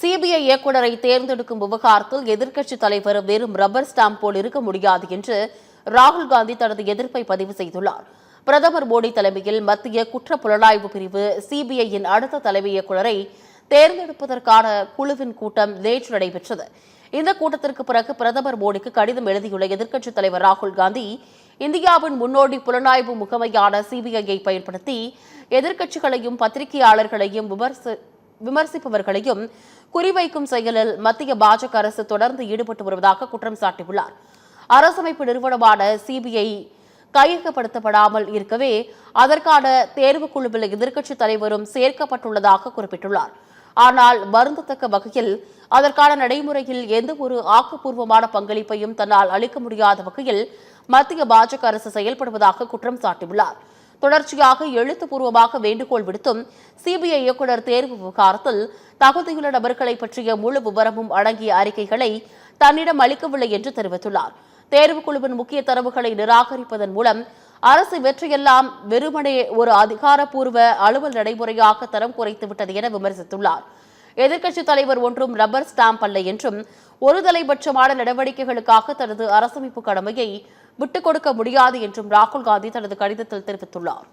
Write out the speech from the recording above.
CBI இயக்குநரை தேர்ந்தெடுக்கும் விவகாரத்தில் எதிர்க்கட்சித் தலைவர் வெறும் ரப்பர் ஸ்டாம்ப் போல் இருக்க முடியாது என்று ராகுல் காந்தி தனது எதிர்ப்பை பதிவு செய்துள்ளார். பிரதமர் மோடி தலைமையில் மத்திய குற்ற புலனாய்வு பிரிவு சிபிஐயின் அடுத்த தலைமை இயக்குநரை தேர்ந்தெடுப்பதற்கான குழுவின் கூட்டம் நேற்று நடைபெற்றது. இந்த கூட்டத்திற்கு பிறகு பிரதமர் மோடிக்கு கடிதம் எழுதியுள்ள எதிர்க்கட்சித் தலைவர் ராகுல் காந்தி, இந்தியாவின் முன்னோடி புலனாய்வு முகமையான சிபிஐயை பயன்படுத்தி எதிர்க்கட்சிகளையும் பத்திரிகையாளர்களையும் விமர்சிப்பவர்களையும் குறிவைக்கும் செயலில் மத்திய பாஜக அரசு தொடர்ந்து ஈடுபட்டு வருவதாக குற்றம் சாட்டியுள்ளார். அரசமைப்பு நிறுவனமான சிபிஐ கையகப்படுத்தப்படாமல் இருக்கவே அதற்கான தேர்வுக்குழுவில் எதிர்க்கட்சித் தலைவரும் சேர்க்கப்பட்டுள்ளதாக குறிப்பிட்டுள்ளார். ஆனால் வருந்தத்தக்க வகையில் அதற்கான நடைமுறையில் எந்தவொரு ஆக்கப்பூர்வமான பங்களிப்பையும் தன்னால் அளிக்க முடியாத வகையில் மத்திய பாஜக அரசு செயல்படுவதாக குற்றம் சாட்டியுள்ளார். தொடர்ச்சியாக எழுத்துப்பூர்வமாக வேண்டுகோள் விடுத்தும் சிபிஐ இயக்குநர் தேர்வு விவகாரத்தில் தகுதியுள்ள நபர்களை பற்றிய முழு விவரமும் அடங்கிய அறிக்கைகளை தன்னிடம் அளிக்கவில்லை என்று தெரிவித்துள்ளார். தேர்வுக்குழுவின் முக்கிய தரவுகளை நிராகரிப்பதன் மூலம் அரசு வெற்றியெல்லாம் வெறுமனே ஒரு அதிகாரப்பூர்வ அலுவல் நடைமுறையாக தரம் குறைத்துவிட்டது என விமர்சித்துள்ளார். எதிர்க்கட்சித் தலைவர் ஒன்றும் ரப்பர் ஸ்டாம்ப் அல்ல என்றும் ஒருதலைபட்சமான நடவடிக்கைகளுக்காக தனது அரசமைப்பு கடமையை விட்டுக் கொடுக்க முடியாது என்றும் ராகுல் காந்தி தனது கடிதத்தில் தெரிவித்துள்ளார்.